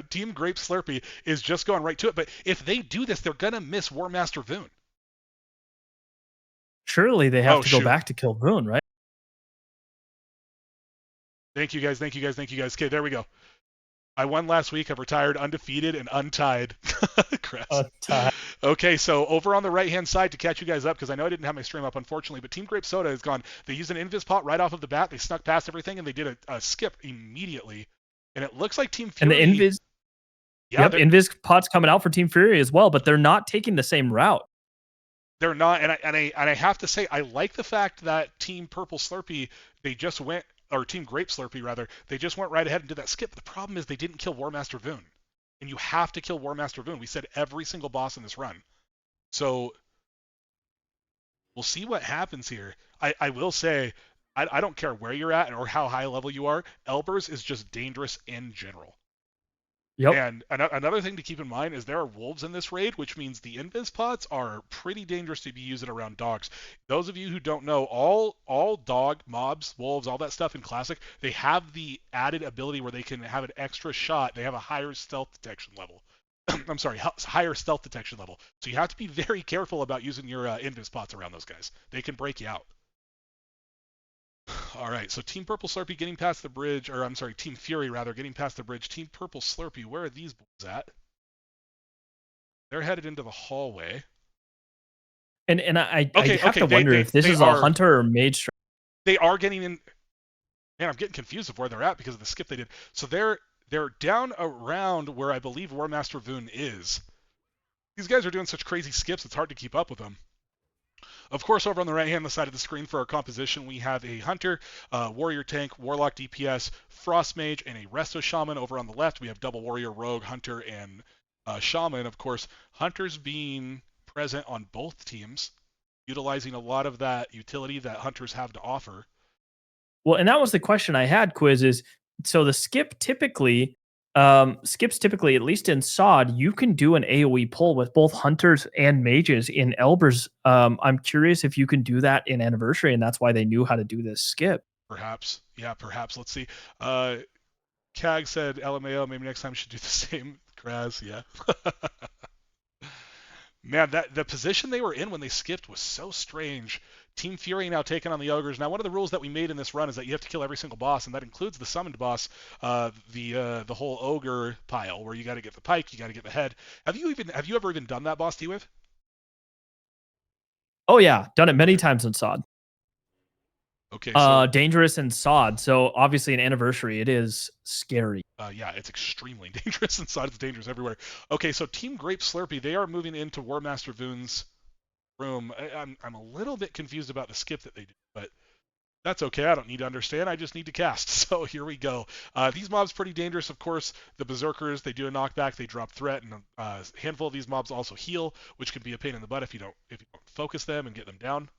Team Grape Slurpee is just going right to it. But if they do this, they're gonna miss War Master Voon. Surely they have Oh to go shoot! back to kill Voon, right? Thank you guys. Thank you guys. Thank you guys. Okay, there we go. I won last week. I've retired undefeated and untied. Crap. Okay, so over on the right-hand side to catch you guys up, because I know I didn't have my stream up, unfortunately, but Team Grape Soda has gone. They used an Invis pot right off of the bat. They snuck past everything, and they did a skip immediately. And it looks like Team Fury... And the Invis... Yeah, yep, Invis pot's coming out for Team Fury as well, but they're not taking the same route. They're not, and I have to say, I like the fact that Team Purple Slurpee, they just went... or Team Grape Slurpee, rather, they just went right ahead and did that skip. The problem is they didn't kill War Master Voon. And you have to kill War Master Voon. We said every single boss in this run. So we'll see what happens here. I will say, I don't care where you're at or how high level you are, Elbers is just dangerous in general. Yep. And another thing to keep in mind is there are wolves in this raid, which means the invis pots are pretty dangerous to be using around dogs. Those of you who don't know, all dog mobs, wolves, all that stuff in Classic, they have the added ability where they can have an extra shot. They have a higher stealth detection level. I'm sorry, higher stealth detection level. So you have to be very careful about using your invis pots around those guys. They can break you out. All right, so Team Purple Slurpee getting past the bridge, or I'm sorry, Team Fury rather, getting past the bridge. Team Purple Slurpee, where are these boys at? They're headed into the hallway. And I have to wonder if this is a hunter or mage strategy. They are getting in. Man, I'm getting confused of where they're at because of the skip they did. So they're down around where I believe War Master Voon is. These guys are doing such crazy skips, it's hard to keep up with them. Of course, over on the right-hand side of the screen for our composition, we have a Hunter, Warrior Tank, Warlock DPS, Frost Mage, and a Resto Shaman. Over on the left, we have Double Warrior, Rogue, Hunter, and Shaman. Of course, Hunter's being present on both teams, utilizing a lot of that utility that Hunters have to offer. Well, and that was the question I had, Quiz, is so the skip typically... skips typically, at least in SOD, you can do an AoE pull with both hunters and mages in Elbers. I'm curious if you can do that in Anniversary, and that's why they knew how to do this skip. Perhaps. Yeah, perhaps. Let's see. Cag said, LMAO, maybe next time we should do the same. Kraz, yeah. Man, the position they were in when they skipped was so strange. Team Fury now taking on the Ogres. Now, one of the rules that we made in this run is that you have to kill every single boss, and that includes the summoned boss, the whole Ogre pile, where you got to get the pike, you got to get the head. Have you ever even done that boss, T-Wave? Oh yeah, done it many times in SOD. Okay. So, dangerous in SOD. So obviously in Anniversary, it is scary. Yeah, it's extremely dangerous in SOD. It's dangerous everywhere. Okay, so Team Grape Slurpee, they are moving into War Master Voon's room. I'm a little bit confused about the skip that they did, but that's okay. I don't need to understand. I just need to cast. So here we go. These mobs pretty dangerous, of course. The Berserkers, they do a knockback, they drop threat, and a handful of these mobs also heal, which can be a pain in the butt if you don't focus them and get them down.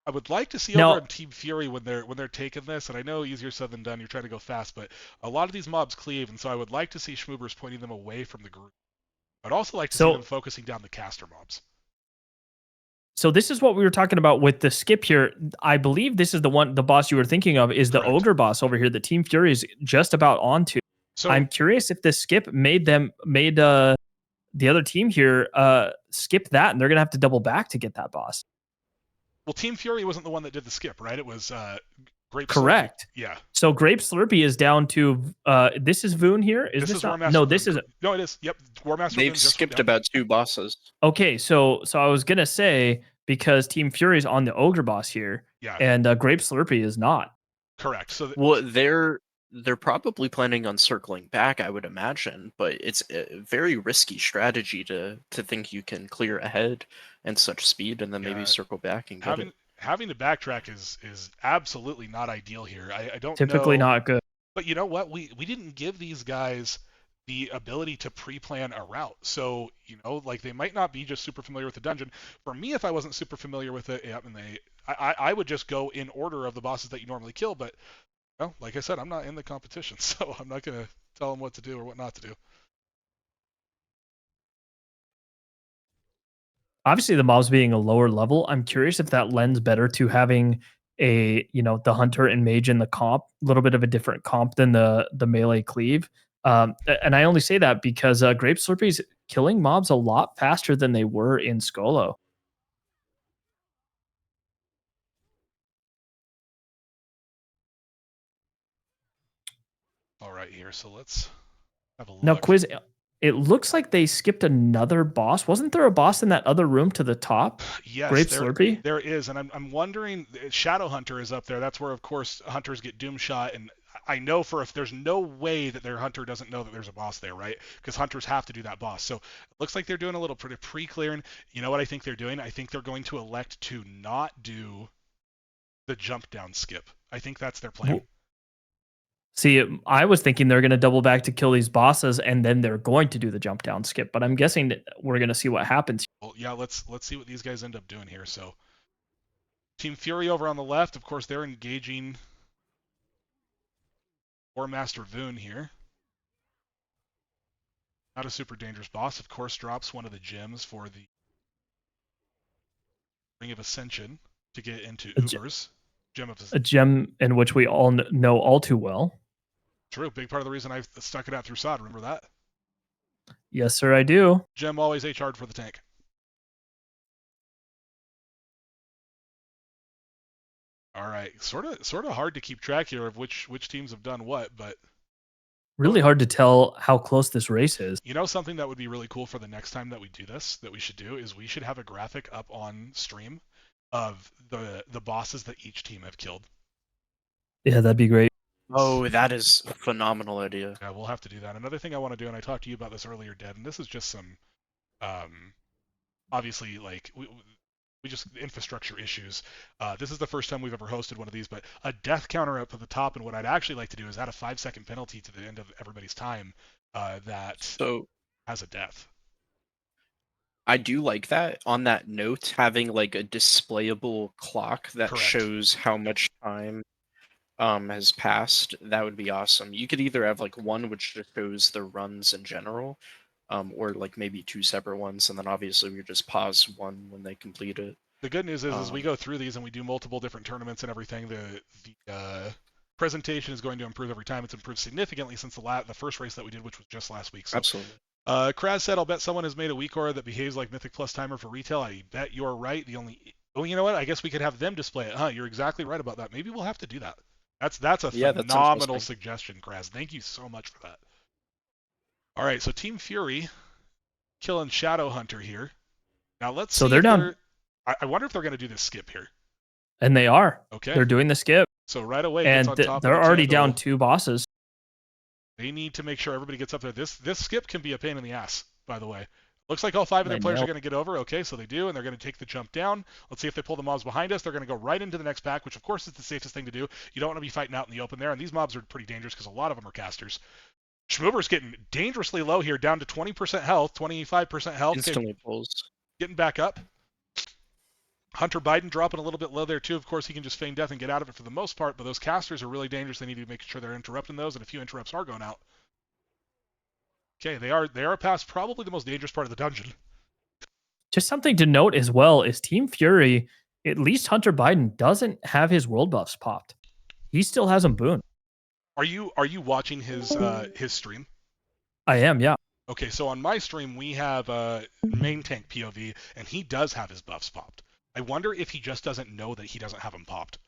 I would like to see over on Team Fury when they're taking this, and I know easier said than done. You're trying to go fast, but a lot of these mobs cleave, and so I would like to see Schmoobers pointing them away from the group. I'd also like to see them focusing down the caster mobs. So this is what we were talking about with the skip here. I believe this is the boss you were thinking of is the Ogre boss over here that Team Fury is just about onto. So I'm curious if the skip made the other team here skip that, and they're gonna have to double back to get that boss. Well, Team Fury wasn't the one that did the skip, right? It was Grape Correct. Slurpee. Yeah. So Grape Slurpee is down to this is Voon here. Is this not? No, this is no, it is. Yep, War Master. They've skipped about 2 bosses. Okay, so I was gonna say because Team Fury is on the Ogre boss here, yeah, and Grape Slurpee is not. Correct. So well, they're probably planning on circling back, I would imagine, but it's a very risky strategy to think you can clear ahead and such speed and then maybe circle back and get it. Having to backtrack is absolutely not ideal here. I don't typically know, not good. But you know what? We didn't give these guys the ability to pre-plan a route. So, you know, like they might not be just super familiar with the dungeon. For me, if I wasn't super familiar with it, and I would just go in order of the bosses that you normally kill, but well, like I said, I'm not in the competition, so I'm not going to tell them what to do or what not to do. Obviously, the mobs being a lower level, I'm curious if that lends better to having the hunter and mage in the comp, a little bit of a different comp than the melee cleave. And I only say that because Grape Slurpee's killing mobs a lot faster than they were in Skolo. All right, here. So let's have a look. Now, Quiz, it looks like they skipped another boss. Wasn't there a boss in that other room to the top? Yes, Grape Slurpee? There is, and I'm wondering. Shadow Hunter is up there. That's where, of course, hunters get doom shot, and I know for if there's no way that their hunter doesn't know that there's a boss there, right? Because hunters have to do that boss. So it looks like they're doing a little pre-clearing. You know what I think they're doing? I think they're going to elect to not do the jump down skip. I think that's their plan. See, I was thinking they're going to double back to kill these bosses, and then they're going to do the jump down skip. But I'm guessing that we're going to see what happens. Well, yeah, let's see what these guys end up doing here. So, Team Fury over on the left, of course, they're engaging War Master Voon here. Not a super dangerous boss. Of course, drops one of the gems for the Ring of Ascension to get into Ubers. A gem in which we all know all too well. True. Big part of the reason I stuck it out through SOD. Remember that? Yes, sir, I do. Gem always HR'd for the tank. All right. Sort of hard to keep track here of which teams have done what, but really hard to tell how close this race is. You know, something that would be really cool for the next time that we do this, that we should do, is we should have a graphic up on stream of the bosses that each team have killed. Yeah, that'd be great. Oh, that is a phenomenal idea. Yeah, we'll have to do that. Another thing I want to do, and I talked to you about this earlier, Dead, and this is just some, obviously, like, we just infrastructure issues. This is the first time we've ever hosted one of these, but a death counter up at the top, and what I'd actually like to do is add a 5-second penalty to the end of everybody's time that has a death. I do like that. On that note, having like a displayable clock that shows how much time has passed, that would be awesome. You could either have like one which just shows the runs in general, or like maybe two separate ones, and then obviously we just pause one when they complete it. The good news is, as we go through these and we do multiple different tournaments and everything, the presentation is going to improve every time. It's improved significantly since the first race that we did, which was just last week. So, absolutely. Kraz said, "I'll bet someone has made a weak aura that behaves like Mythic Plus timer for retail." I bet you're right. Oh, you know what? I guess we could have them display it, huh? You're exactly right about that. Maybe we'll have to do that. That's a phenomenal suggestion, Kraz. Thank you so much for that. All right, so Team Fury killing Shadow Hunter here. Now let's see. So they're down. I wonder if they're going to do this skip here. And they are. Okay. They're doing the skip. So right away, and they're already down 2 bosses. They need to make sure everybody gets up there. This skip can be a pain in the ass, by the way. Looks like all 5 of their players are going to get over. Okay, so they do, and they're going to take the jump down. Let's see if they pull the mobs behind us. They're going to go right into the next pack, which of course is the safest thing to do. You don't want to be fighting out in the open there, and these mobs are pretty dangerous because a lot of them are casters. Schmoober's getting dangerously low here, down to 20% health, 25% health. Instantly pulls. Getting back up. Hunter Biden dropping a little bit low there too. Of course, he can just feign death and get out of it for the most part, but those casters are really dangerous. They need to make sure they're interrupting those, and a few interrupts are going out. Okay, they are past probably the most dangerous part of the dungeon. Just something to note as well is Team Fury, at least Hunter Biden doesn't have his world buffs popped. He still has them boon. Are you watching his stream? I am, yeah. Okay, so on my stream we have main tank POV, and he does have his buffs popped. I wonder if he just doesn't know that he doesn't have them popped.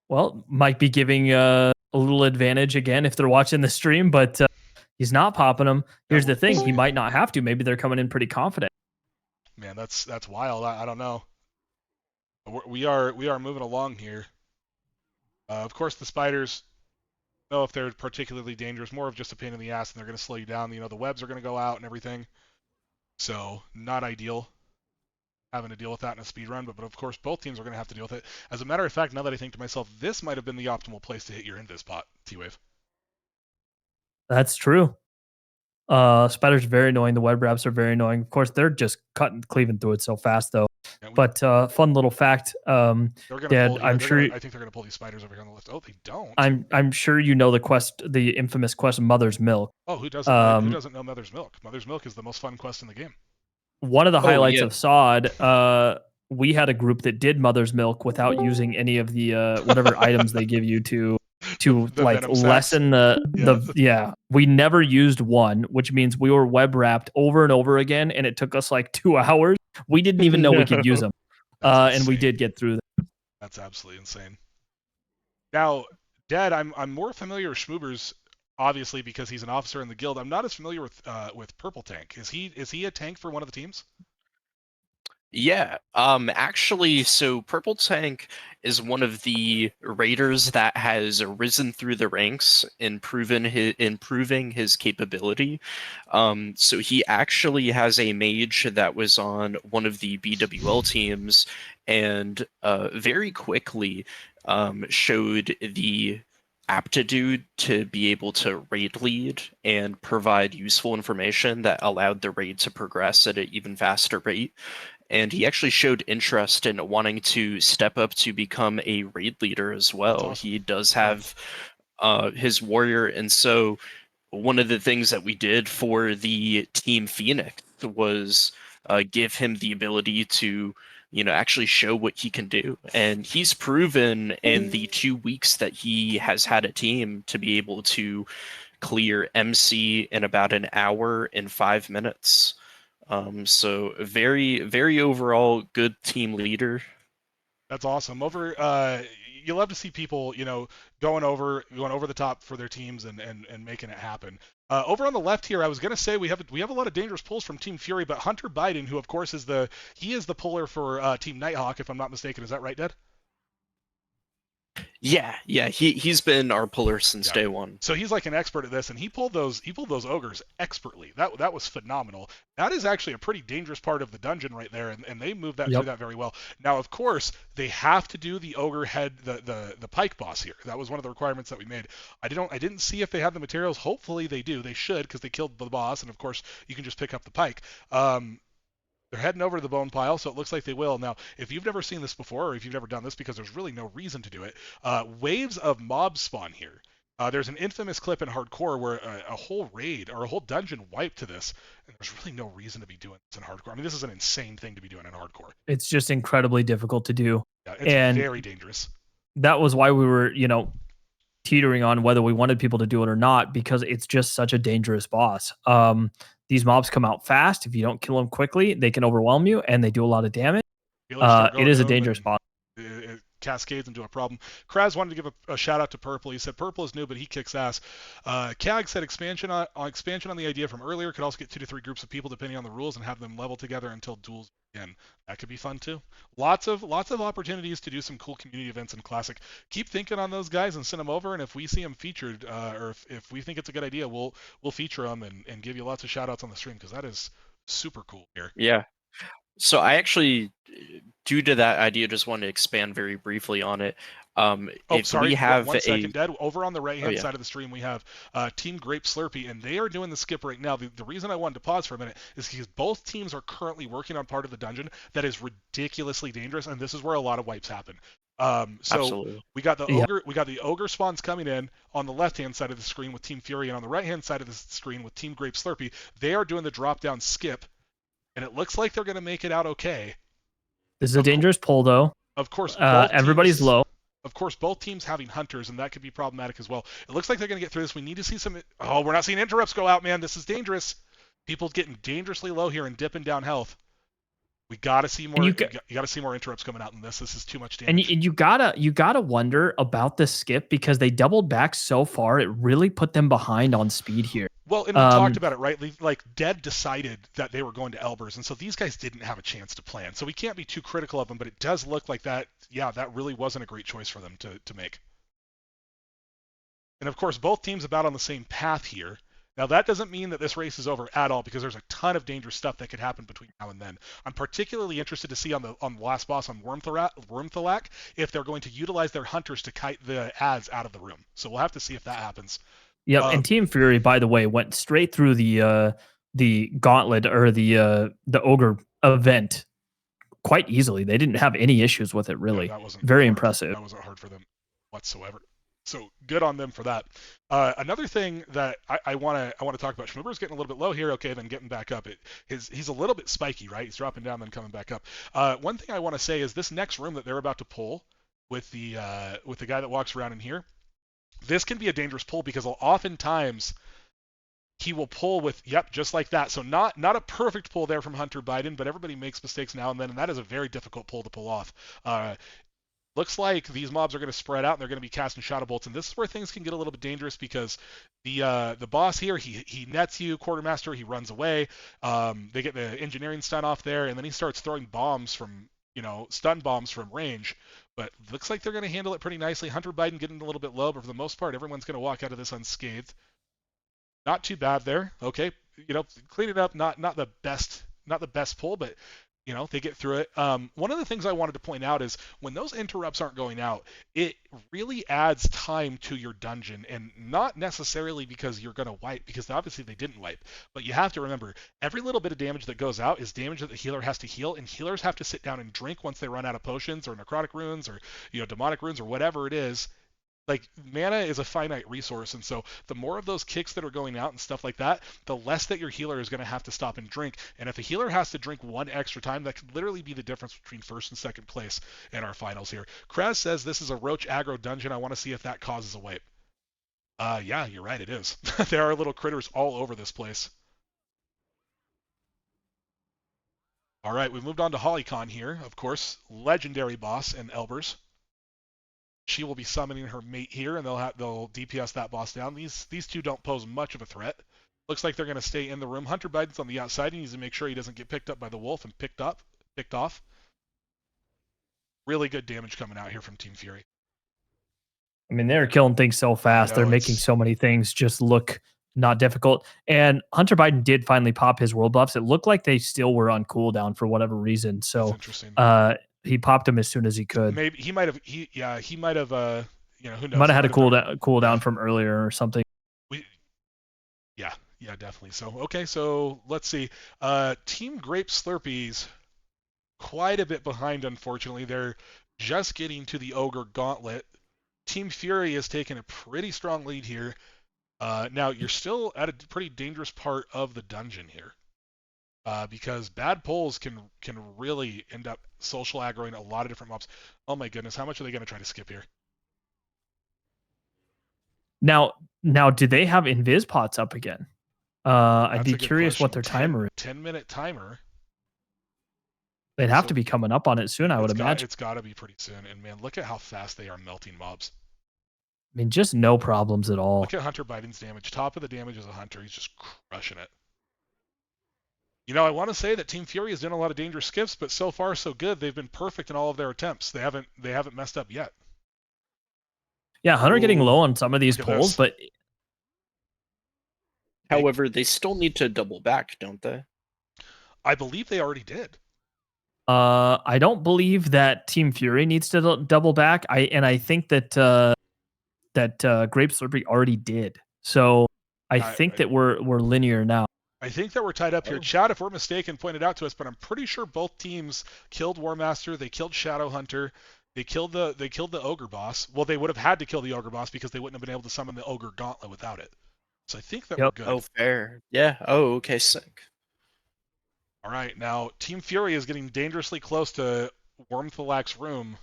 Well, might be giving a little advantage again if they're watching the stream, but he's not popping them. Here's the thing: he might not have to. Maybe they're coming in pretty confident. Man, that's wild. I don't know. We are moving along here. Of course, the spiders. I don't know if they're particularly dangerous. More of just a pain in the ass, and they're going to slow you down. You know, the webs are going to go out and everything. So not ideal having to deal with that in a speed run, but of course both teams are going to have to deal with it. As a matter of fact, now that I think to myself, this might have been the optimal place to hit your invis pot, T-Wave. That's true. Spiders are very annoying. The web wraps are very annoying. Of course, they're just cleaving through it so fast, though. Yeah, but fun little fact. Dad, I'm sure. I think they're going to pull these spiders over here on the left. Oh, they don't. I'm sure you know the infamous quest, Mother's Milk. Oh, who doesn't? Who doesn't know Mother's Milk? Mother's Milk is the most fun quest in the game. One of the highlights of SOD, we had a group that did Mother's Milk without using any of the whatever items they give you to to like lessen the we never used one, which means we were web wrapped over and over again, and it took us like 2 hours. We didn't even know we could use them, and we did get through them. That's absolutely insane. Now, Dad, I'm more familiar with Schmoobers, obviously because he's an officer in the guild. I'm not as familiar with Purple Tank. Is he a tank for one of the teams? Yeah, actually, so Purple Tank is one of the raiders that has risen through the ranks and improving his capability. So he actually has a mage that was on one of the BWL teams, and very quickly showed the aptitude to be able to raid lead and provide useful information that allowed the raid to progress at an even faster rate. And he actually showed interest in wanting to step up to become a raid leader as well. Awesome. He does have his warrior, and so one of the things that we did for the Team Phoenix was give him the ability to, actually show what he can do. And he's proven in the 2 weeks that he has had a team to be able to clear MC in about an hour and 5 minutes. So very, very overall good team leader. That's awesome. You love to see people, going over the top for their teams and making it happen. Over on the left here, I was gonna say we have a lot of dangerous pulls from Team Fury, but Hunter Biden, who of course is the puller for Team Nighthawk, if I'm not mistaken. Is that right, Dad? Yeah, he's been our puller since day one. So he's like an expert at this, and he pulled those ogres expertly. That was phenomenal. That is actually a pretty dangerous part of the dungeon right there, and they moved that through that very well. Now, of course, they have to do the ogre head, the pike boss here. That was one of the requirements that we made. I didn't see if they had the materials. Hopefully they do. They should, because they killed the boss, and of course you can just pick up the pike. They're heading over to the bone pile, so it looks like they will. Now, if you've never seen this before, or if you've never done this, because there's really no reason to do it, waves of mobs spawn here. There's an infamous clip in Hardcore where a whole raid or a whole dungeon wiped to this, and there's really no reason to be doing this in Hardcore. I mean, this is an insane thing to be doing in Hardcore. It's just incredibly difficult to do. Yeah, it's very dangerous. That was why we were, teetering on whether we wanted people to do it or not, because it's just such a dangerous boss. These mobs come out fast. If you don't kill them quickly, they can overwhelm you, and they do a lot of damage. It is a dangerous boss. It cascades into a problem. Kraz wanted to give a shout out to Purple. He said Purple is new, but he kicks ass. Cag said expansion on the idea from earlier could also get 2 to 3 groups of people depending on the rules and have them level together until duels begin. That could be fun too. Lots of opportunities to do some cool community events in Classic. Keep thinking on those guys and send them over, and if we see them featured, or if we think it's a good idea, we'll feature them and give you lots of shout outs on the stream, because that is super cool here. Yeah. So I actually, due to that idea, just want to expand very briefly on it. We have one second, Dad. Over on the right-hand side of the stream, we have Team Grape Slurpee, and they are doing the skip right now. The reason I wanted to pause for a minute is because both teams are currently working on part of the dungeon that is ridiculously dangerous, and this is where a lot of wipes happen. Absolutely. we got the ogre spawns coming in on the left-hand side of the screen with Team Fury, and on the right-hand side of the screen with Team Grape Slurpee. They are doing the drop-down skip, and it looks like they're going to make it out okay. This is a dangerous pull, though. Of course, everybody's low. Of course, both teams having hunters, and that could be problematic as well. It looks like they're going to get through this. We need to see some... Oh, we're not seeing interrupts go out, man. This is dangerous. People getting dangerously low here and dipping down health. We got to see more. You got to see more interrupts coming out in this. This is too much damage. And you gotta wonder about the skip, because they doubled back so far. It really put them behind on speed here. Well, and we talked about it, right? Like, Dead decided that they were going to Elbers, and so these guys didn't have a chance to plan. So we can't be too critical of them, but it does look like that, that really wasn't a great choice for them to make. And of course, both teams about on the same path here. Now, that doesn't mean that this race is over at all, because there's a ton of dangerous stuff that could happen between now and then. I'm particularly interested to see on the last boss on Wormthalak if they're going to utilize their hunters to kite the ads out of the room. So we'll have to see if that happens. Yep, and Team Fury, by the way, went straight through the gauntlet, or the ogre event quite easily. They didn't have any issues with it, really. Yeah, that wasn't very hard. impressive. That wasn't hard for them whatsoever. So good on them for that. Another thing that I want to talk about, Schmoober's getting a little bit low here. Okay, then getting back up. He's a little bit spiky, right? He's dropping down, then coming back up. One thing I want to say is this next room that they're about to pull with the guy that walks around in here. this can be a dangerous pull because oftentimes he will pull with, just like that. So not a perfect pull there from Hunter Biden, but everybody makes mistakes now and then, and that is a very difficult pull to pull off. Looks like these mobs are going to spread out and they're going to be casting shadow bolts, and this is where things can get a little bit dangerous because the boss here, he nets you, quartermaster, he runs away. They get the engineering stun off there, and then he starts throwing bombs from, stun bombs from range. But looks like they're going to handle it pretty nicely. Hunter Biden getting a little bit low, but for the most part, everyone's going to walk out of this unscathed. Not too bad there. Okay, clean it up. Not the best pull, but they get through it. One of the things I wanted to point out is when those interrupts aren't going out, it really adds time to your dungeon, and not necessarily because you're going to wipe, because obviously they didn't wipe. But you have to remember, every little bit of damage that goes out is damage that the healer has to heal, and healers have to sit down and drink once they run out of potions or necrotic runes or demonic runes or whatever it is. Like, mana is a finite resource, and so the more of those kicks that are going out and stuff like that, the less that your healer is going to have to stop and drink. And if a healer has to drink one extra time, that could literally be the difference between first and second place in our finals here. Krez says this is a roach aggro dungeon. I want to see if that causes a wipe. Yeah, you're right, it is. There are little critters all over this place. All right, we've moved on to Hollycon here, of course. Legendary boss in Elbers. She will be summoning her mate here, and they'll DPS that boss down. These two don't pose much of a threat. Looks like they're going to stay in the room. Hunter Biden's on the outside. He needs to make sure he doesn't get picked up by the wolf and picked off. Really good damage coming out here from Team Fury. I mean, they're killing things so fast. They're making so many things just look not difficult. And Hunter Biden did finally pop his world buffs. It looked like they still were on cooldown for whatever reason. So he popped them as soon as he could. Maybe he might have. He might have. Who knows? Might have had a cooldown from earlier or something. Yeah, definitely. So okay, so let's see. Team Grape Slurpees quite a bit behind, unfortunately. They're just getting to the Ogre Gauntlet. Team Fury has taken a pretty strong lead here. Now you're still at a pretty dangerous part of the dungeon here. Because bad pulls can really end up social aggroing a lot of different mobs. Oh my goodness, how much are they going to try to skip here? Now, do they have invis pots up again? I'd be curious what their timer is. 10-minute timer. They'd have to be coming up on it soon, I would imagine. It's got to be pretty soon. And man, look at how fast they are melting mobs. I mean, just no problems at all. Look at Hunter Biden's damage. Top of the damage is a Hunter. He's just crushing it. I want to say that Team Fury has done a lot of dangerous skips, but so far so good. They've been perfect in all of their attempts. They haven't messed up yet. Yeah, Hunter getting low on some of these pulls, but however, they still need to double back, don't they? I believe they already did. I don't believe that Team Fury needs to double back. I think that Grape Slurpee already did. So I think that we're linear now. I think that we're tied up here. Chat, if we're mistaken, pointed out to us, but I'm pretty sure both teams killed War Master. They killed Shadow Hunter. They killed the Ogre boss. Well, they would have had to kill the Ogre boss because they wouldn't have been able to summon the Ogre Gauntlet without it. So I think that we're good. Oh, fair. Yeah. Oh, okay. Sick. All right. Now, Team Fury is getting dangerously close to Wormthalak's room.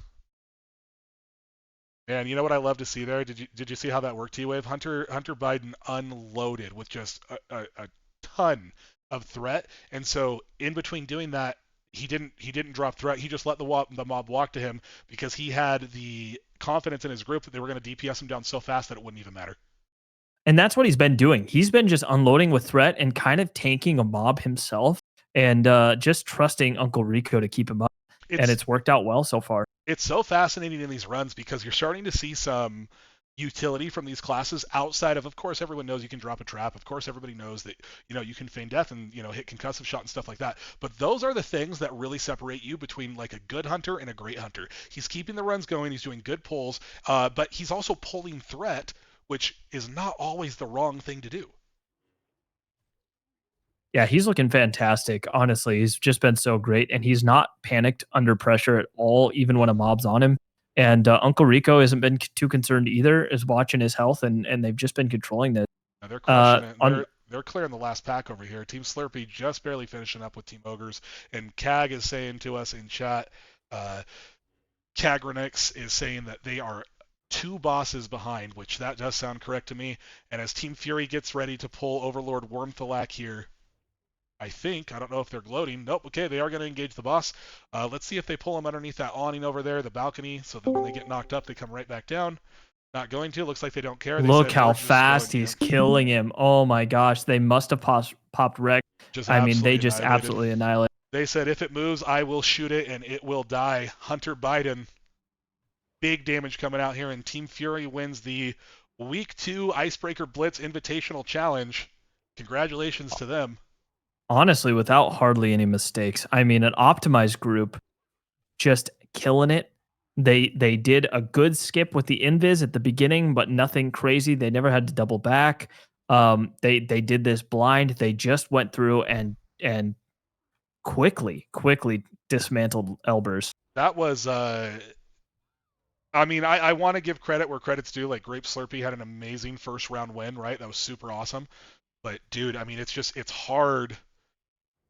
Man, you know what I love to see there? Did you see how that worked, T-Wave? Hunter Biden unloaded with just a ton of threat, and so in between doing that, he didn't drop threat. He just let the mob walk to him because he had the confidence in his group that they were going to DPS him down so fast that it wouldn't even matter. And that's what he's been doing. He's been just unloading with threat and kind of tanking a mob himself, and just trusting Uncle Rico to keep him up. And it's worked out well so far. It's so fascinating in these runs because you're starting to see some utility from these classes outside of course, everyone knows you can drop a trap. Of course, everybody knows that, you can feign death and, hit concussive shot and stuff like that. But those are the things that really separate you between like a good hunter and a great hunter. He's keeping the runs going. He's doing good pulls, but he's also pulling threat, which is not always the wrong thing to do. Yeah, he's looking fantastic. Honestly, he's just been so great, and he's not panicked under pressure at all, even when a mob's on him. And Uncle Rico hasn't been too concerned either, is watching his health, and they've just been controlling this. Now they're crushing it. They're clearing the last pack over here. Team Slurpee just barely finishing up with Team Ogres, and Cag is saying to us in chat, Cagronix is saying that they are 2 bosses behind, which that does sound correct to me. And as Team Fury gets ready to pull Overlord Wormthalak here, I don't know if they're gloating. Nope, okay, they are going to engage the boss. Let's see if they pull him underneath that awning over there, the balcony, so that when they get knocked up, they come right back down. Not going to. Looks like they don't care. Look how fast he's killing him. Oh my gosh, they must have popped wreck. I mean, they just absolutely annihilate. They said, if it moves, I will shoot it, and it will die. Hunter Biden. Big damage coming out here, and Team Fury wins the Week 2 Icebreaker Blitz Invitational Challenge. Congratulations to them. Honestly, without hardly any mistakes. I mean, an optimized group just killing it. They did a good skip with the invis at the beginning, but nothing crazy. They never had to double back. They did this blind. They just went through and quickly dismantled Elbers. That was I mean, I want to give credit where credit's due. Like, Grape Slurpee had an amazing first round win, right? That was super awesome. But dude, I mean, it's hard.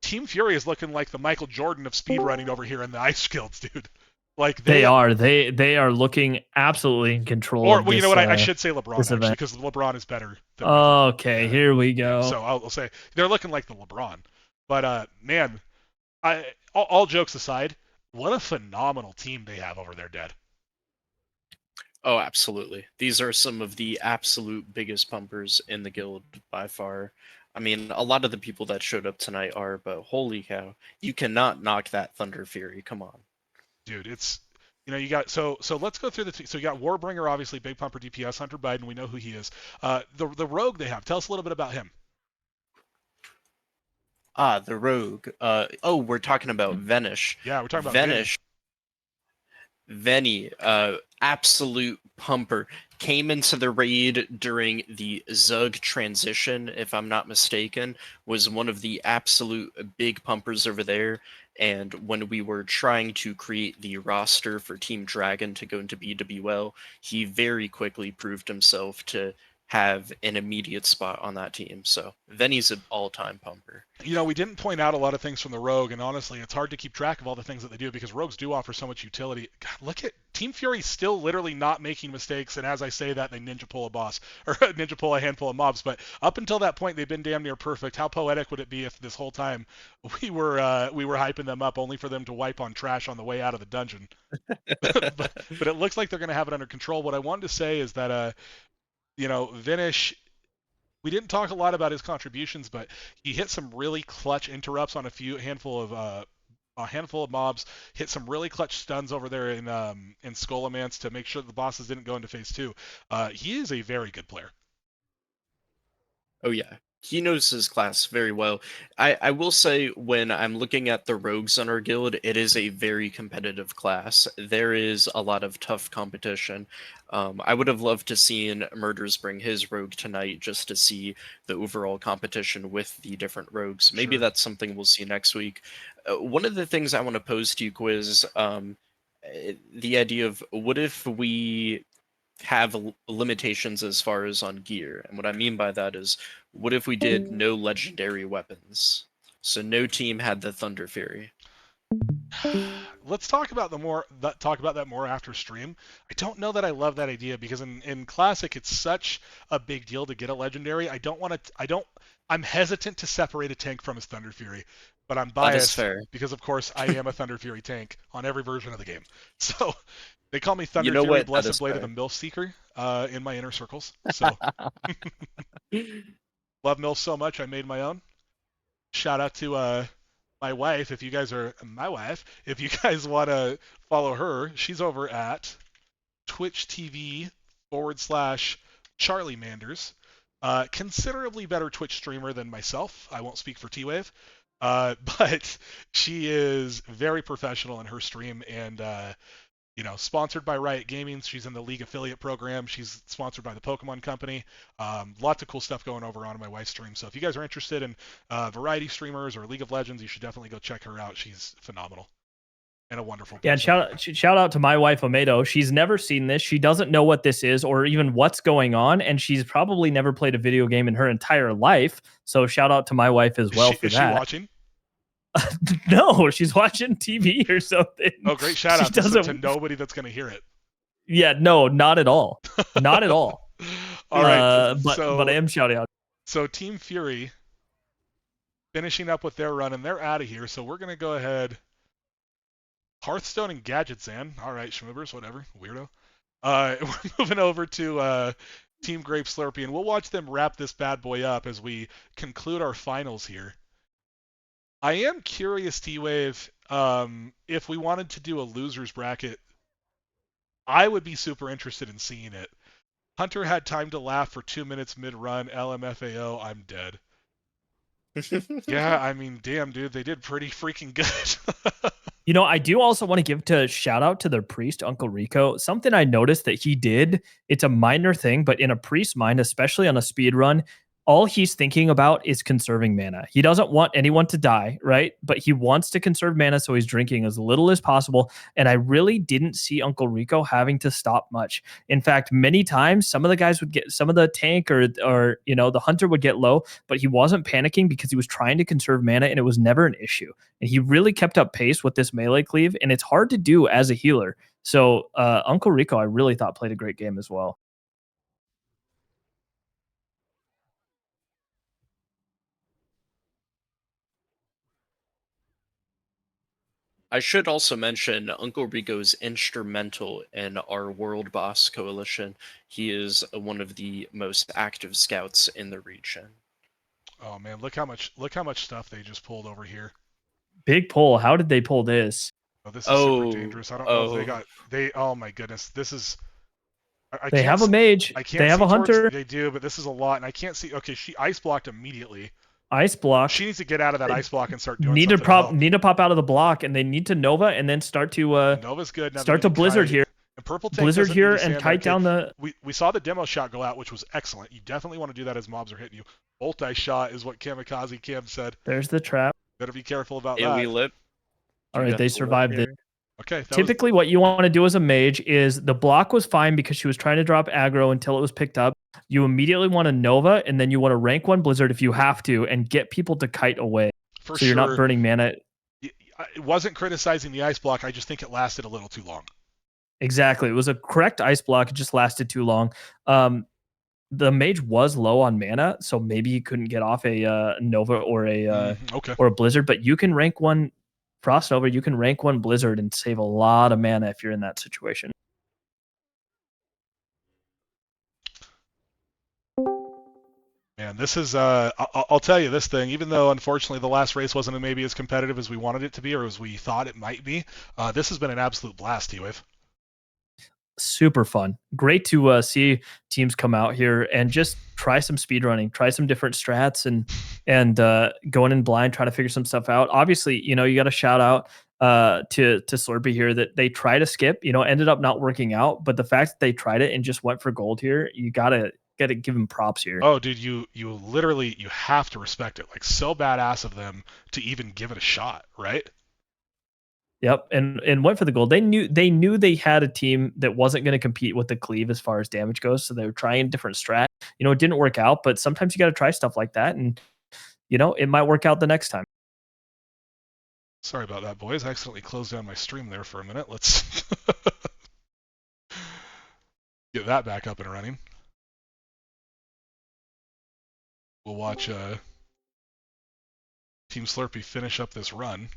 Team Fury is looking like the Michael Jordan of speedrunning over here in the Ice Guilds, dude. Like they are looking absolutely in control. Or well, you know what? I should say LeBron actually, because LeBron is better. Okay, here we go. So I'll say they're looking like the LeBron. But man, all jokes aside, what a phenomenal team they have over there, Dad. Oh, absolutely. These are some of the absolute biggest pumpers in the guild by far. I mean, a lot of the people that showed up tonight are, but holy cow, you cannot knock that Thunder Fury. Come on. Dude, it's, you know, you got, so let's go through so you got Warbringer, obviously, big pumper DPS, Hunter Biden, we know who he is. The rogue they have, tell us a little bit about him. The rogue. We're talking about Venish. Yeah, we're talking about Venish. Veni, absolute pumper, came into the raid during the Zug transition, if I'm not mistaken, was one of the absolute big pumpers over there. And when we were trying to create the roster for Team Dragon to go into BWL, he very quickly proved himself to have an immediate spot on that team. So Veni's an all-time pumper. You know, we didn't point out a lot of things from the rogue, and honestly, it's hard to keep track of all the things that they do because rogues do offer so much utility. God, look at Team Fury still literally not making mistakes, and as I say that, they ninja pull a boss, or ninja pull a handful of mobs, but up until that point, they've been damn near perfect. How poetic would it be if this whole time we were hyping them up only for them to wipe on trash on the way out of the dungeon? but it looks like they're going to have it under control. What I wanted to say is that you know, Vinish, we didn't talk a lot about his contributions, but he hit some really clutch interrupts on a handful of mobs, hit some really clutch stuns over there in Skolomance to make sure the bosses didn't go into phase 2. He is a very good player. Oh yeah, he knows his class very well. I will say, when I'm looking at the rogues on our guild, it is a very competitive class. There is a lot of tough competition. I would have loved to seen Murders bring his rogue tonight just to see the overall competition with the different rogues. Maybe Sure. That's something we'll see next week. One of the things I want to pose to you, Quiz, the idea of what if we have limitations as far as on gear? And what I mean by that is, what if we did no legendary weapons? So no team had the Thunder Fury. Let's talk about that more after stream. I don't know that I love that idea because in Classic it's such a big deal to get a legendary. I'm hesitant to separate a tank from his Thunder Fury, but I'm biased because of course I am a Thunder Fury tank on every version of the game. So they call me Thunder Fury, Blessed Blade of the MILF Seeker in my inner circles. So love MILF so much I made my own. Shout out to my wife, if you guys want to follow her, she's over at Twitch TV /Charlie Manders. Considerably better Twitch streamer than myself. I won't speak for T-Wave, but she is very professional in her stream and, you know, sponsored by Riot Gaming. She's in the League affiliate program. She's sponsored by the Pokemon Company. Lots of cool stuff going over on my wife's stream. So if you guys are interested in variety streamers or League of Legends, you should definitely go check her out. She's phenomenal and a wonderful person. Yeah, shout out to my wife, Omedo. She's never seen this. She doesn't know what this is or even what's going on, and she's probably never played a video game in her entire life. So shout out to my wife as well for that. Is she watching? No, she's watching TV or something. Oh, great shout out to nobody that's going to hear it. Yeah, no, not at all. Not at all. All right. But I am shouting out. So Team Fury finishing up with their run, and they're out of here. So we're going to go ahead. Hearthstone and Gadget Zan. All right, Schmoobers, whatever. Weirdo. We're moving over to Team Grape Slurpee, and we'll watch them wrap this bad boy up as we conclude our finals here. I am curious, T-Wave, if we wanted to do a loser's bracket, I would be super interested in seeing it. Hunter had time to laugh for 2 minutes mid-run. LMFAO, I'm dead. Yeah, I mean, damn, dude, they did pretty freaking good. You know, I do also want to give a shout out to their priest, Uncle Rico. Something I noticed that he did, it's a minor thing, but in a priest's mind, especially on a speed run, all he's thinking about is conserving mana. He doesn't want anyone to die, right? But he wants to conserve mana, so he's drinking as little as possible. And I really didn't see Uncle Rico having to stop much. In fact, many times, some of the guys would get, some of the tank or you know, the hunter would get low, but he wasn't panicking because he was trying to conserve mana, and it was never an issue. And he really kept up pace with this melee cleave, and it's hard to do as a healer. So Uncle Rico, I really thought played a great game as well. I should also mention Uncle Rico's instrumental in our World Boss Coalition. He is one of the most active scouts in the region. Oh man, look how much stuff they just pulled over here. Big pull. How did they pull this? Oh, this is super dangerous. I don't know if oh my goodness, this is. They have a mage. They have a hunter. They do, but this is a lot, and I can't see. Okay, she ice blocked immediately. Ice block. She needs to get out of that ice block and start doing need something. Need to pop out of the block, and they need to Nova, and then start to Nova's good. Now start to Blizzard here. And Purple Tank Blizzard here and kite down the. We saw the demo shot go out, which was excellent. You definitely want to do that as mobs are hitting you. Multi shot is what Kamikaze Cam said. There's the trap. Better be careful about that. AoE All right, they survived it. Okay. Typically, what you want to do as a mage is the block was fine because she was trying to drop aggro until it was picked up. You immediately want to Nova, and then you want to rank 1 Blizzard if you have to, and get people to kite away. So you're not burning mana. It wasn't criticizing the ice block. I just think it lasted a little too long. Exactly. It was a correct ice block. It just lasted too long. The mage was low on mana, so maybe he couldn't get off a Nova or a or a Blizzard. But you can rank 1 Frost Nova. You can rank 1 Blizzard and save a lot of mana if you're in that situation. Man, this is I'll tell you this thing. Even though unfortunately the last race wasn't maybe as competitive as we wanted it to be or as we thought it might be, this has been an absolute blast, T-Wave. Super fun. Great to see teams come out here and just try some speedrunning, try some different strats, and going in blind, trying to figure some stuff out. Obviously, you know, you got to shout out to Slurpee here that they tried to skip, you know, ended up not working out, but the fact that they tried it and just went for gold here, you gotta give them props here. Oh, dude, you literally you have to respect it. Like, so badass of them to even give it a shot, right? Yep, and went for the gold. They knew they had a team that wasn't going to compete with the cleave as far as damage goes, so they were trying a different strat. You know, it didn't work out, but sometimes you got to try stuff like that, and you know, it might work out the next time. Sorry about that, boys. I accidentally closed down my stream there for a minute. Let's get that back up and running. We'll watch Team Slurpee finish up this run.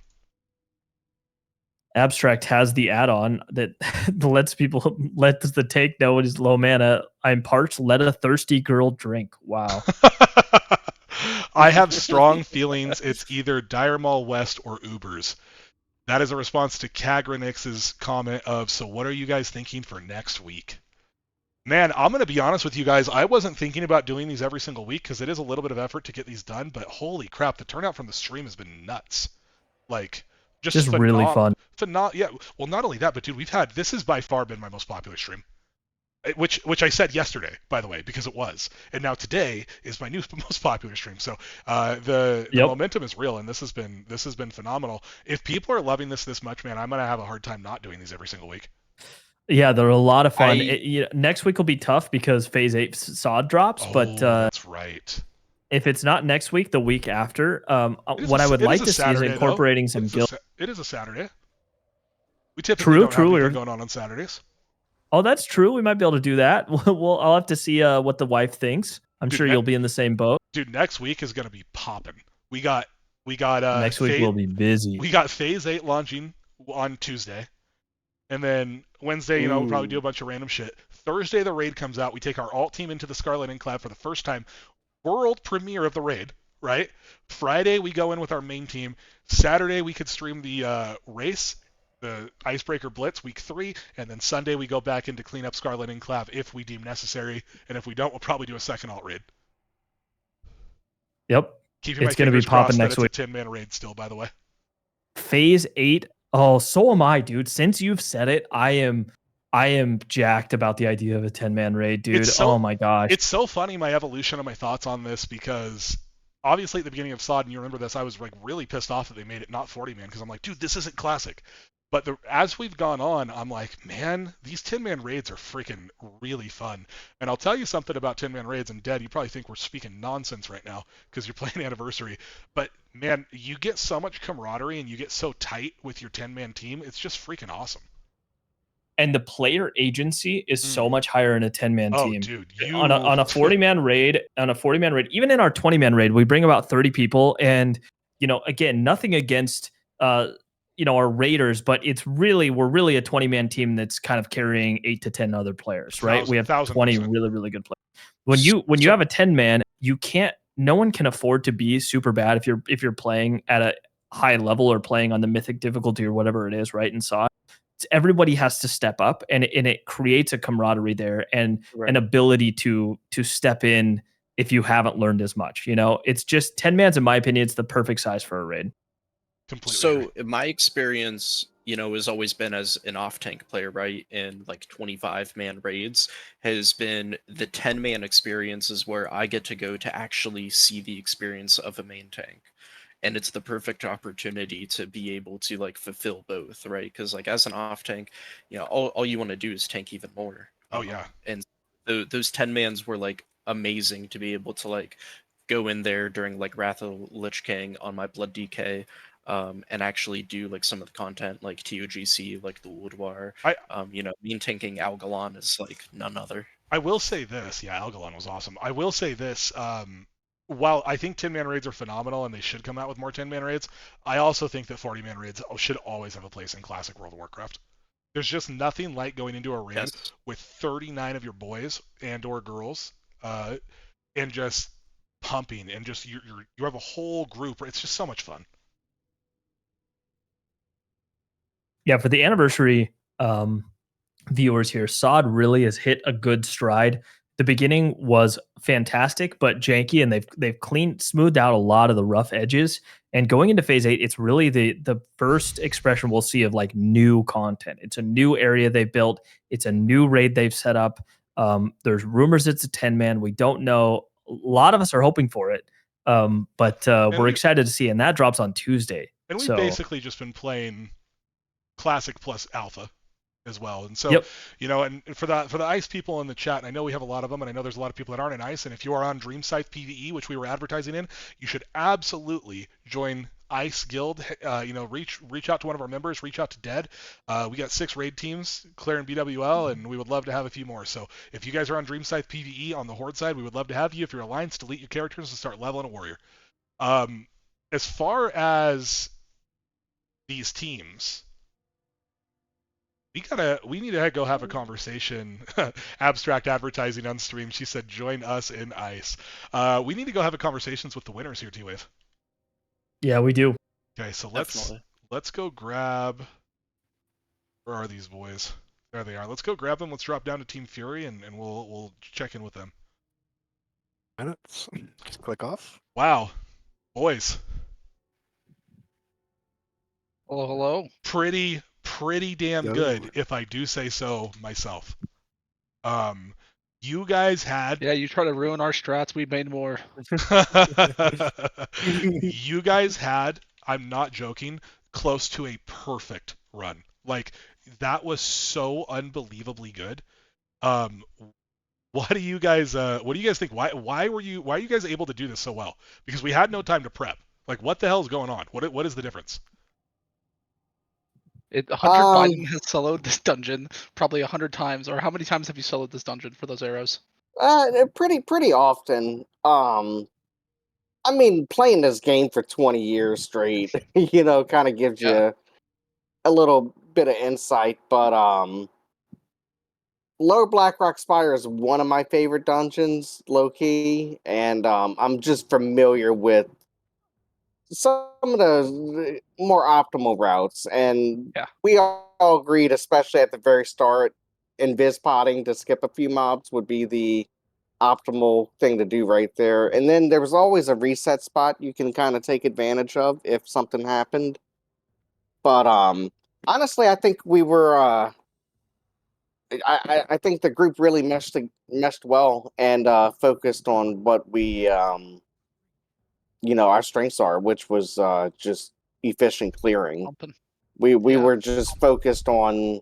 Abstract has the add-on that lets the tank know it is low mana. I'm parched. Let a thirsty girl drink. Wow. I have strong feelings it's either Dire Maul West or Ubers. That is a response to Kagranix's comment of, so what are you guys thinking for next week? Man, I'm going to be honest with you guys. I wasn't thinking about doing these every single week because it is a little bit of effort to get these done, but holy crap, the turnout from the stream has been nuts. Like, just really fun. Yeah, well, not only that, but dude, this has by far been my most popular stream. Which I said yesterday, by the way, because it was. And now today is my new most popular stream. So the momentum is real, and this has been phenomenal. If people are loving this much, man, I'm going to have a hard time not doing these every single week. Yeah, they're a lot of fun. Next week will be tough because Phase 8 sod drops, but that's right. If it's not next week, the week after, what I would like to see is incorporating some guild. It is a Saturday. We typically don't have anything going on Saturdays. Oh, that's true. We might be able to do that. Well, I'll have to see what the wife thinks. I'm sure you'll be in the same boat. Dude, next week is gonna be popping. We got next week we'll be busy. We got Phase 8 launching on Tuesday. And then Wednesday, we'll probably do a bunch of random shit. Thursday, the raid comes out. We take our alt team into the Scarlet Enclave for the first time. World premiere of the raid, right? Friday, we go in with our main team. Saturday, we could stream the race, the Icebreaker Blitz, week 3. And then Sunday, we go back in to clean up Scarlet Enclave if we deem necessary. And if we don't, we'll probably do a second alt raid. Yep. Keeping it's going to be popping next week. It's a 10-man raid still, by the way. Phase 8. Oh, so am I, dude. Since you've said it, I am jacked about the idea of a 10-man raid, dude. Oh my gosh. It's so funny, my evolution of my thoughts on this, because obviously at the beginning of SOD, and you remember this, I was like really pissed off that they made it not 40-man, because I'm like, dude, this isn't classic. But as we've gone on, I'm like, man, these 10-man raids are freaking really fun. And I'll tell you something about 10-man raids, and Dead, you probably think we're speaking nonsense right now because you're playing Anniversary. But, man, you get so much camaraderie and you get so tight with your 10-man team. It's just freaking awesome. And the player agency is so much higher in a 10-man team. Dude, on a 40-man raid, even in our 20-man raid, we bring about 30 people. And, again, nothing against our raiders, but we're really a 20-man team that's kind of carrying 8 to 10 other players, right? We have 20 really, really good players. When you have a 10-man, no one can afford to be super bad if you're playing at a high level or playing on the mythic difficulty or whatever it is, right? Inside, everybody has to step up, and it creates a camaraderie there and an ability to step in if you haven't learned as much. It's just 10-man's, in my opinion, it's the perfect size for a raid. Completely so my experience, has always been as an off-tank player, right, in like 25-man raids, has been the 10-man experiences where I get to go to actually see the experience of a main tank. And it's the perfect opportunity to be able to like fulfill both, right? Because like as an off-tank, all you want to do is tank even more. Oh yeah. And those 10-mans were like amazing to be able to like go in there during like Wrath of Lich King on my Blood DK. And actually do like some of the content like TOGC, like the Woodwire. Mean tanking Algalon is like none other. I will say this, yeah, Algalon was awesome. I will say this, while I think 10-man raids are phenomenal and they should come out with more 10-man raids, I also think that 40-man raids should always have a place in Classic World of Warcraft. There's just nothing like going into a raid with 39 of your boys and or girls, and just pumping, and just you have a whole group. It's just so much fun. Yeah, for the Anniversary viewers here, SOD really has hit a good stride. The beginning was fantastic, but janky, and they've smoothed out a lot of the rough edges. And going into Phase 8, it's really the first expression we'll see of like new content. It's a new area they built. It's a new raid they've set up. There's rumors it's a 10-man. We don't know. A lot of us are hoping for it, but we're excited to see. And that drops on Tuesday. And we've basically just been playing Classic plus Alpha as well. And so, and for the Ice people in the chat, and I know we have a lot of them, and I know there's a lot of people that aren't in Ice, and if you are on Dreamscythe PvE, which we were advertising in, you should absolutely join Ice Guild. Reach out to one of our members, reach out to Dead. We got 6 raid teams, Claire and BWL, and we would love to have a few more. So if you guys are on Dreamscythe PvE on the Horde side, we would love to have you. If you're Alliance, delete your characters and start leveling a warrior. As far as these teams, we need to go have a conversation. Abstract advertising on stream. She said, join us in Ice. We need to go have a conversations with the winners here, T-Wave. Yeah, we do. Okay, so let's go grab. Where are these boys? There they are. Let's go grab them. Let's drop down to Team Fury and we'll check in with them. Minutes. Just click off. Wow. Boys. Hello. Pretty damn good, if I do say so myself. You guys had... Yeah, you try to ruin our strats, we made more. You guys had, I'm not joking, close to a perfect run. Like, that was so unbelievably good. What do you guys think? Why are you guys able to do this so well? Because we had no time to prep. Like, what the hell is going on? What is the difference? 100 Biden has soloed this dungeon probably 100 times. Or how many times have you soloed this dungeon for those arrows? Pretty often. I mean, playing this game for 20 years straight, kind of gives you a little bit of insight. But Lower Blackrock Spire is one of my favorite dungeons, low key, and I'm just familiar with some of the more optimal routes. And we all agreed, especially at the very start, invis potting to skip a few mobs would be the optimal thing to do right there. And then there was always a reset spot you can kind of take advantage of if something happened. But honestly, I think we were I think the group really meshed well and focused on what we our strengths are, which was just efficient clearing. We were just focused on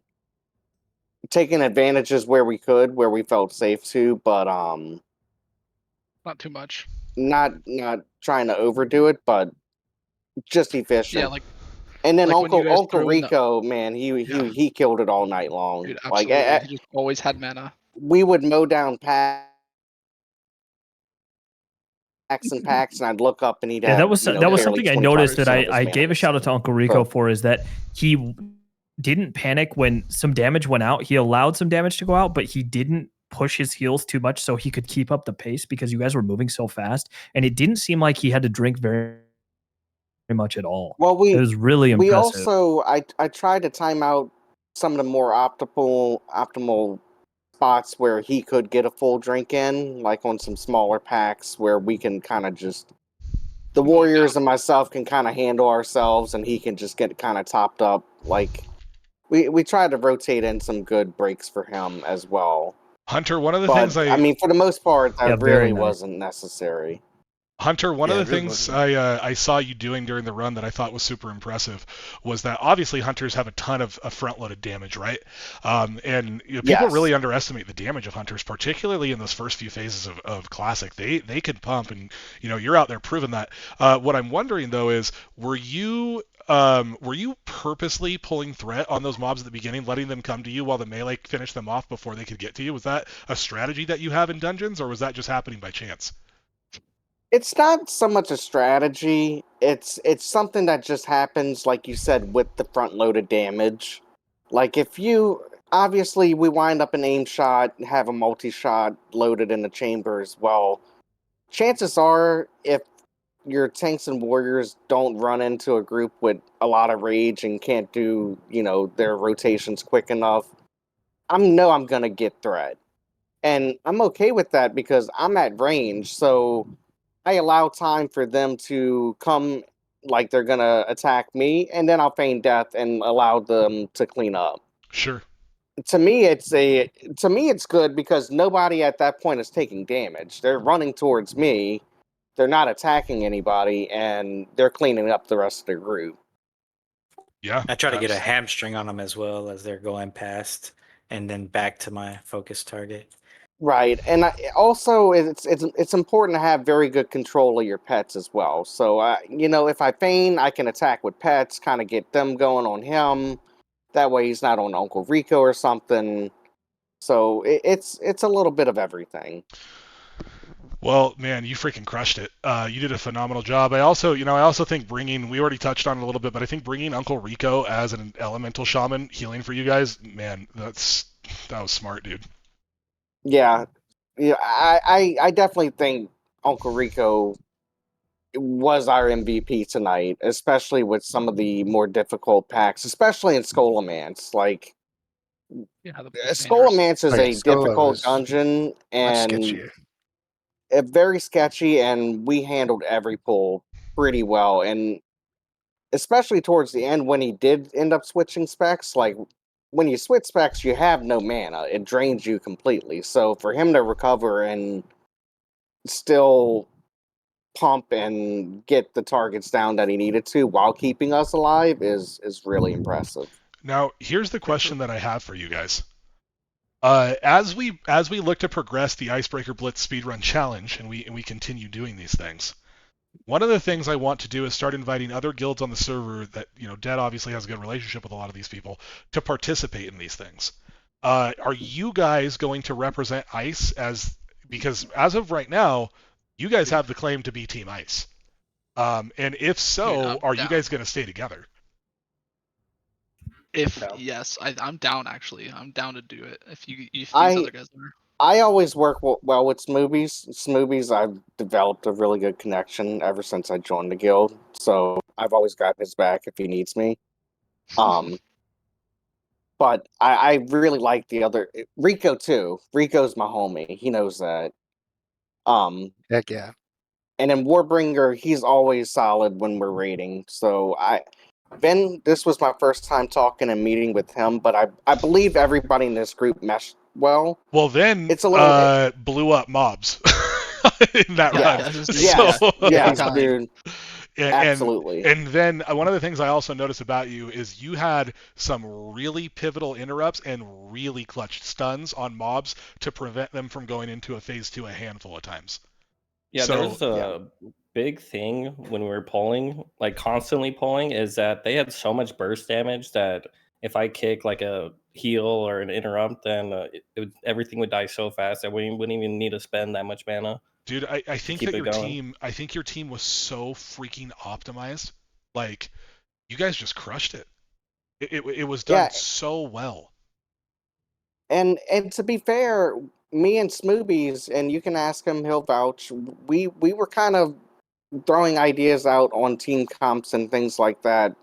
taking advantages where we could, where we felt safe to, but not too much. Not trying to overdo it, but just efficient. Yeah, like. And then Uncle Rico, man, he killed it all night long. Dude, absolutely. He just always had mana. We would mow down packs and packs, and I'd look up and he'd have. That was something I noticed that I gave a shout out to Uncle Rico for, is that he didn't panic when some damage went out. He allowed some damage to go out, but he didn't push his heals too much so he could keep up the pace, because you guys were moving so fast, and it didn't seem like he had to drink very much at all. Well, it was really impressive. We also I tried to time out some of the more optimal spots where he could get a full drink in, like on some smaller packs where we can kind of just the warriors and myself can kind of handle ourselves, and he can just get kind of topped up. Like we tried to rotate in some good breaks for him as well. Hunter, one of the things I mean, for the most part, that really wasn't necessary. Hunter, one of the things I saw you doing during the run that I thought was super impressive was that obviously hunters have a ton of front-loaded damage, right? And people really underestimate the damage of hunters, particularly in those first few phases of Classic. They can pump, and you're out there proving that. What I'm wondering though is, were you purposely pulling threat on those mobs at the beginning, letting them come to you while the melee finished them off before they could get to you? Was that a strategy that you have in dungeons, or was that just happening by chance? It's not so much a strategy. It's something that just happens, like you said, with the front-loaded damage. Like obviously we wind up an aim shot, have a multi-shot loaded in the chamber as well. Chances are, if your tanks and warriors don't run into a group with a lot of rage and can't do, their rotations quick enough, I'm gonna get threat. And I'm okay with that because I'm at range, so I allow time for them to come like they're gonna attack me, and then I'll feign death and allow them to clean up. Sure. To me, it's good because nobody at that point is taking damage. They're running towards me. They're not attacking anybody, and they're cleaning up the rest of the group. Yeah. I try to get a hamstring on them as well as they're going past, and then back to my focus target. Right, and also it's important to have very good control of your pets as well. So, if I feign, I can attack with pets, kind of get them going on him. That way he's not on Uncle Rico or something. So it's a little bit of everything. Well, man, you freaking crushed it. You did a phenomenal job. I also think we already touched on it a little bit, but I think bringing Uncle Rico as an elemental shaman healing for you guys, man, that was smart, dude. Yeah, I definitely think Uncle Rico was our MVP tonight, especially with some of the more difficult packs, especially in Scholomance. Like, Scholomance is a difficult dungeon and very sketchy, and we handled every pull pretty well. And especially towards the end, when he did end up switching specs, like, when you switch specs, you have no mana. It drains you completely. So for him to recover and still pump and get the targets down that he needed to while keeping us alive is really impressive. Now, here's the question that I have for you guys. As we look to progress the Icebreaker Blitz speedrun challenge, and we continue doing these things, one of the things I want to do is start inviting other guilds on the server that, Dead obviously has a good relationship with a lot of these people, to participate in these things. Are you guys going to represent Ice because as of right now, you guys have the claim to be Team Ice. And if so, Dude, are you guys going to stay together? Yes, I'm down actually. I'm down to do it. If these other guys are. I always work well with Smoobies. Smoobies, I've developed a really good connection ever since I joined the guild. So I've always got his back if he needs me. But I really like the other Rico too. Rico's my homie. He knows that. Heck yeah. And then Warbringer, he's always solid when we're raiding. So Ben, this was my first time talking and meeting with him, but I believe everybody in this group meshed well. Well, then it's a little blew up mobs in that run. Dude. Absolutely. And then one of the things I also noticed about you is you had some really pivotal interrupts and really clutch stuns on mobs to prevent them from going into a phase 2 a handful of times. Yeah, there's a big thing when we were pulling, like constantly pulling, is that they had so much burst damage that if I kick like a heal or an interrupt, then everything would die so fast that we wouldn't even need to spend that much mana. Dude, I think that your team was so freaking optimized. Like, you guys just crushed it. It was done so well. And to be fair, me and Smoobies, and you can ask him, he'll vouch. We were kind of throwing ideas out on team comps and things like that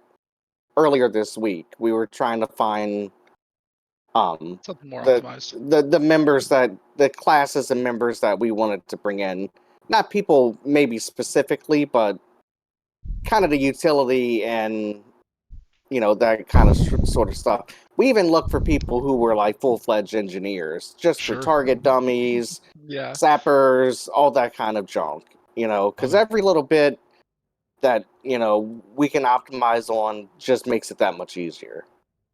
earlier this week. We were trying to find something more optimized. The members the classes and members that we wanted to bring in. Not people maybe specifically, but kind of the utility and that kind of sort of stuff. We even looked for people who were like full-fledged engineers, just for target dummies, sappers, all that kind of junk. Because every little bit that we can optimize on just makes it that much easier.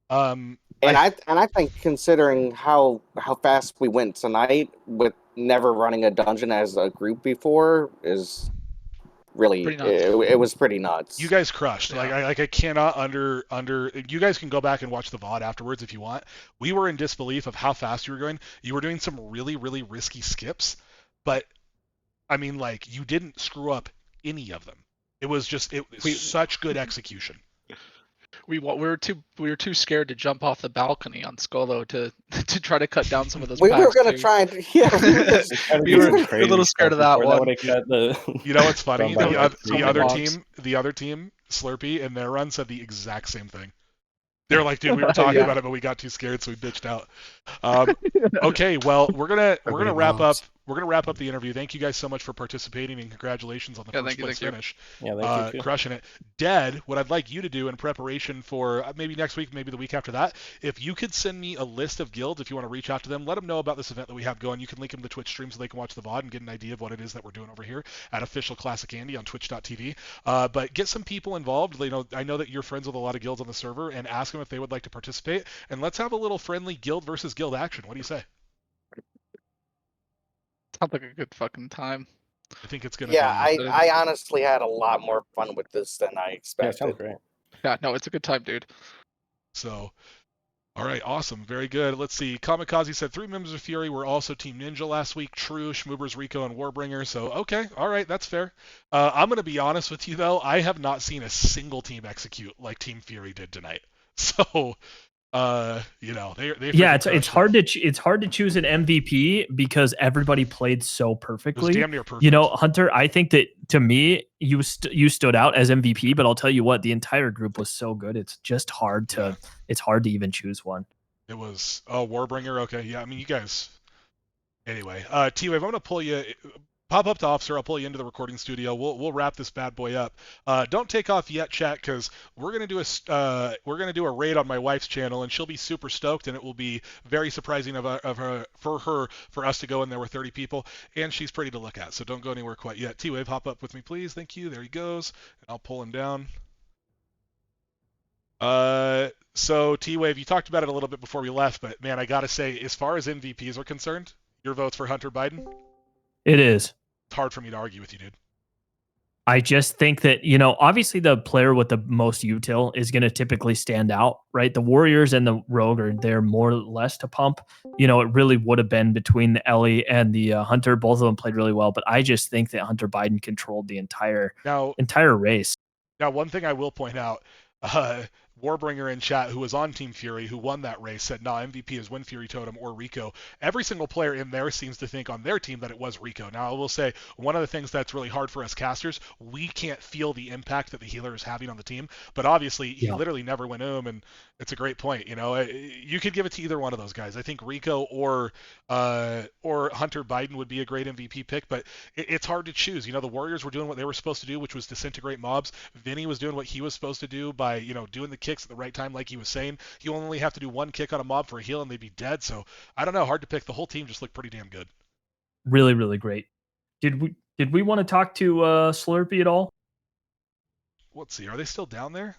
And I think considering how fast we went tonight with never running a dungeon as a group before is really it was pretty nuts. You guys crushed. Yeah. I cannot under you guys can go back and watch the VOD afterwards if you want. We were in disbelief of how fast you were going. You were doing some really, really risky skips, but I mean, like, you didn't screw up any of them. It was just such good execution. We were too scared to jump off the balcony on Skolo to try to cut down some of those. We were going to try. We were a little scared of that one. You know what's funny? The other team, Slurpee, in their run said the exact same thing. They're like, dude, we were talking about it, but we got too scared, so we bitched out. Okay, well, we're gonna wrap up. We're gonna wrap up the interview. Thank you guys so much for participating, and congratulations on the first place finish. Yeah, thank you. Crushing it. Dead, what I'd like you to do in preparation for maybe next week, maybe the week after that, if you could send me a list of guilds, if you want to reach out to them, let them know about this event that we have going. You can link them to the Twitch stream so they can watch the VOD and get an idea of what it is that we're doing over here at Official Classic Andy on Twitch.tv. But get some people involved. I know that you're friends with a lot of guilds on the server, and ask them if they would like to participate. And let's have a little friendly guild versus guild action. What do you say? Sounds like a good fucking time. I think it's gonna. Yeah, I honestly had a lot more fun with this than I expected. Yeah, sounds great. Yeah, no, it's a good time, dude. So, all right, awesome, very good. Let's see. Kamikaze said 3 members of Fury were also Team Ninja last week. True, Schmoobers, Rico, and Warbringer. So, okay, all right, that's fair. I'm gonna be honest with you though. I have not seen a single team execute like Team Fury did tonight. So. It's hard to choose an MVP because everybody played so perfectly. It was damn near perfect. Hunter, I think that to me you stood out as MVP, but I'll tell you what, the entire group was so good. It's just hard to even choose one. It was Warbringer. Okay, yeah. I mean, you guys. Anyway, T-Wave, I'm gonna pull you. Pop up to Officer. I'll pull you into the recording studio. We'll wrap this bad boy up. Don't take off yet, chat, because we're gonna do a raid on my wife's channel, and she'll be super stoked, and it will be very surprising for us to go in there with 30 people, and she's pretty to look at. So don't go anywhere quite yet. T-Wave, hop up with me, please. Thank you. There he goes. And I'll pull him down. So T-Wave, you talked about it a little bit before we left, but man, I gotta say, as far as MVPs are concerned, your vote's for Hunter Biden. It is. It's hard for me to argue with you, dude. I just think that, you know, obviously the player with the most util is going to typically stand out, right? The Warriors and the Rogue are there more or less to pump. You know, it really would have been between the Ellie and the Hunter. Both of them played really well, but I just think that Hunter Biden controlled the entire race. Now, one thing I will point out, Warbringer in chat, who was on Team Fury, who won that race, said, "No, MVP is Wind Fury Totem or Rico." Every single player in there seems to think on their team that it was Rico. Now, I will say, one of the things that's really hard for us casters, we can't feel the impact that the healer is having on the team. But obviously, he literally never went and it's a great point. You know, you could give it to either one of those guys. I think Rico or Hunter Biden would be a great MVP pick, but it's hard to choose. You know, the Warriors were doing what they were supposed to do, which was disintegrate mobs. Vinny was doing what he was supposed to do by, you know, doing the kicks at the right time, like he was saying. You only have to do one kick on a mob for a heal and they'd be dead. So I don't know, hard to pick. The whole team just looked pretty damn good. Really, really great. Did we want to talk to Slurpee at all? Let's see, are they still down there?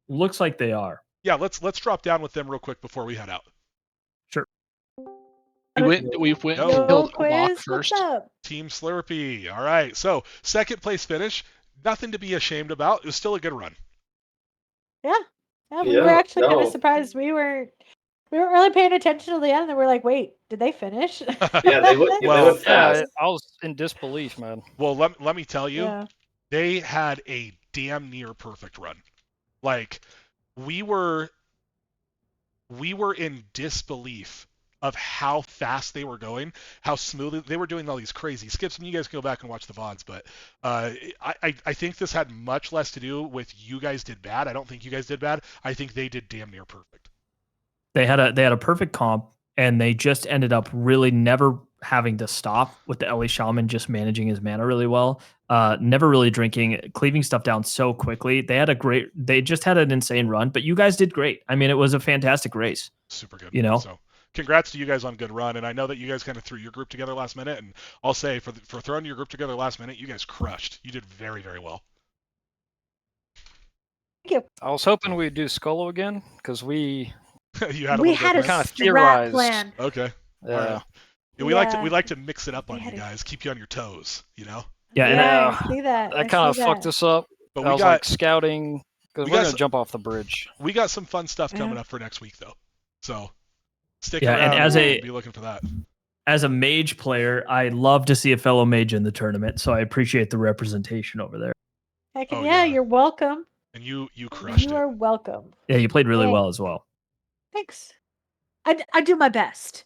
Looks like they are. Yeah, let's drop down with them real quick before we head out. Sure. We went and killed a lock first. Team Slurpee. All right. So second place finish. Nothing to be ashamed about. It was still a good run. Yeah. We were actually kind of surprised. We weren't really paying attention to the end, and we're like, "Wait, did they finish?" Yeah, they would. Well, I was in disbelief, man. Well, let me tell you, they had a damn near perfect run. Like, we were in disbelief of how fast they were going, how smoothly they were doing all these crazy skips. And you guys can go back and watch the VODs, but I think this had much less to do with you guys did bad. I don't think you guys did bad. I think they did damn near perfect. They had a perfect comp, and they just ended up really never having to stop with the Ellie Shaman just managing his mana really well. Never really drinking, cleaving stuff down so quickly. They just had an insane run, but you guys did great. I mean, it was a fantastic race. Super good. You know? So congrats to you guys on good run. And I know that you guys kind of threw your group together last minute, and I'll say for throwing your group together last minute, you guys crushed. You did very, very well. Thank you. I was hoping we'd do Skolo again, because we had a kind of theorized plan. Okay. Yeah. We like to mix it up on you guys, keep you on your toes, you know? Yeah, I see that. That kind of fucked us up. But I was like scouting, because we're going to jump off the bridge. We got some fun stuff coming up for next week, though. So stick and around be looking for that. As a mage player, I love to see a fellow mage in the tournament, so I appreciate the representation over there. Heck yeah, you're welcome. And you crushed it. You are welcome. Yeah, you played really well as well. Thanks. I do my best.